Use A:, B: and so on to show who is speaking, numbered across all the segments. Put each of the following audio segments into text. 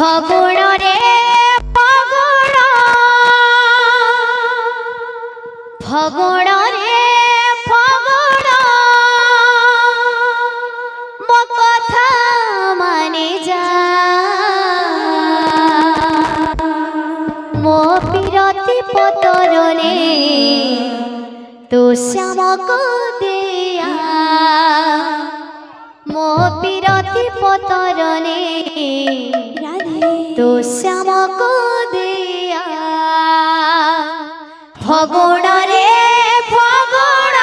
A: फगुण रे फगुण फगुण रे फगुण मो कथा मानि जा मो पिरती पतर रे तो श्याम को दिया मो पिरती पतर रे तो श्याम को दिया फगुण रे फगुण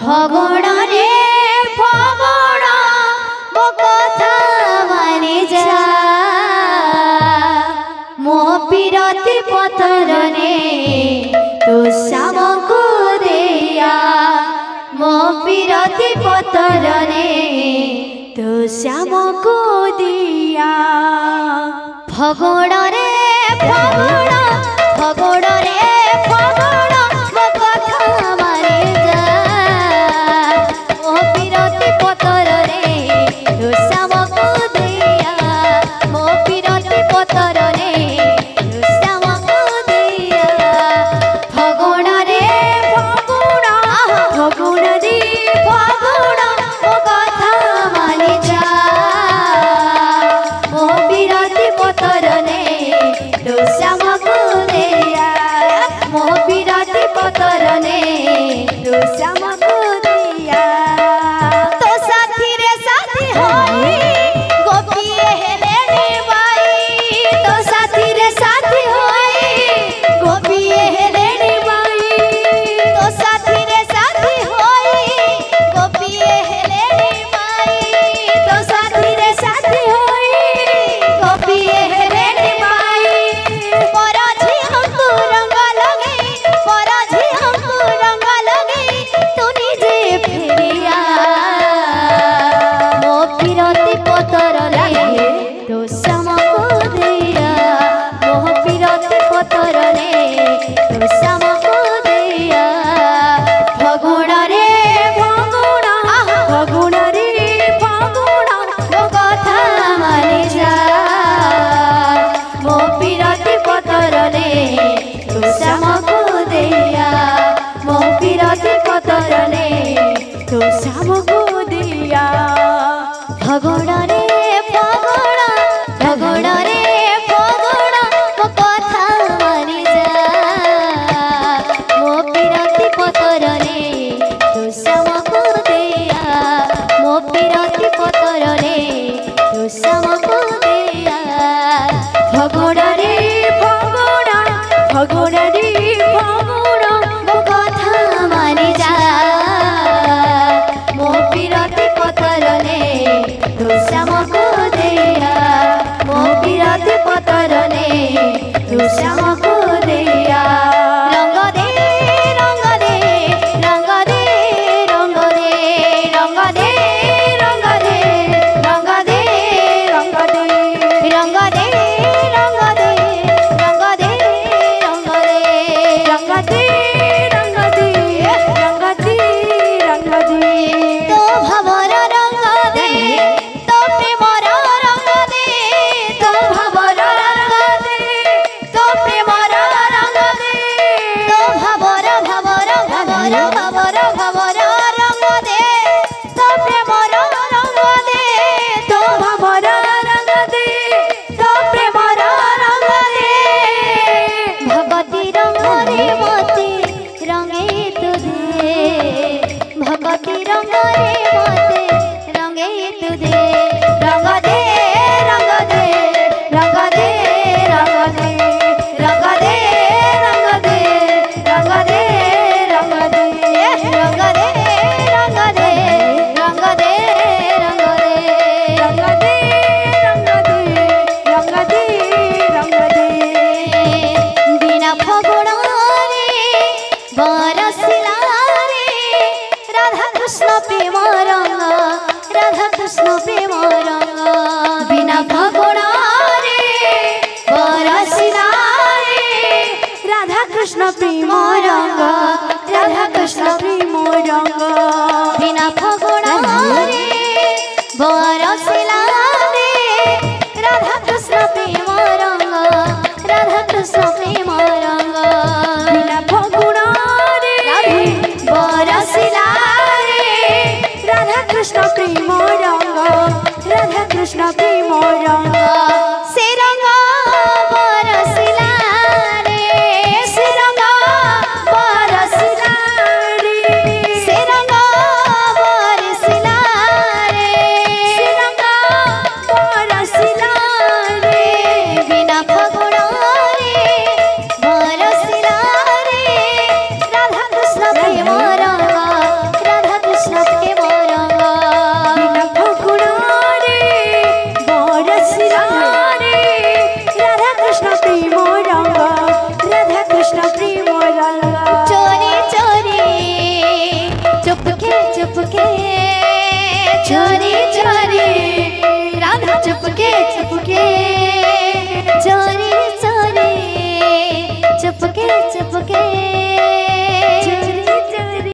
A: फगुण रे फगुण मो कथा मानि जा मो पिरती पतर रे तो श्याम को दिया मो पिरती पतर रे तो श्याम को दिया फगुण रे फगुण फगुण रे फगुण मो कथा मानि जा मो पिरती पतर रे तो श्याम को दिया मो पिरती पतर रे तो श्याम को दिया फगुण रे फगुण फगुण रे फगुण मो कथा मानि जा मो पिरती पतर रे तो श्याम को दिया मो पिरती पतर रे तो श्याम को दिया तो साथी रे साथी होई गोपिए हेले बाई तो साथी रे साथी होई गोपिए हेले बाई तो साथी रे साथी होई गोपिए हेले बाई तो साथी रे साथी होई गोपिए हेले बाई पर झिहंकु रंग लगे पर झिहंकु रंग लगे तू निजे फेरिया मो पिरती पतर रे तो श्याम को दिया मो पिरती पतर रे तो श्याम को दिया फगुण रे फगुण फगुण रे फगुण मो कथा मानि जा मो पिरती पतर रे तो श्याम को दिया मो पिरती पतर रे तो श्याम को दिया फगुण रे फगुण फगुण रे फगुण मो कथा मानि जा मो पिरती पतर रे तो श्याम को दिया मो पिरती पतर रे तो श्याम को दिया फगुण रे फगुण फगुण रे फगुण मो कथा मानि जा मो पिरती पतर रे तो श्याम को दिया मो पिरती पतर रे तो श्याम को दिया रंग दे रंग दे रंग दे रंग दे रंग दे रंग दे रंग दे रंग दे रंग दे रंग दे रंग दे रंग दे रंग दे रंग दे रंग दे रंग दे तो भवर रंग दे तो प्रेमर रंग दे तो भवर रंग दे तो प्रेमर रंग दे तो भवर भवर भवर भवर भवर रंग दे तो प्रेमर रंग दे तो भवर रंग दे तो प्रेमर रंग दे भगती रंग रे मते रंगे तु दे भगती रंग रे मते रंगे तु दे रंग दे रंग दे रंग दे रंग दे रंग दे रंग दे रंग दे रंग दे रंग दे रंग दे रंग दे रंग दे रंग दे रंग दे रंग दे बिना फगुण रे बरसिला रे राधा कृष्ण प्रेम रंग राधा कृष्ण प्रेम रंग बिना फगुण रे बरसिला रे राधा कृष्ण प्रेम रंग राधा कृष्ण प्रेम रंग बिना फगुण रे बरसिला रे राधा कृष्ण ଟିକେ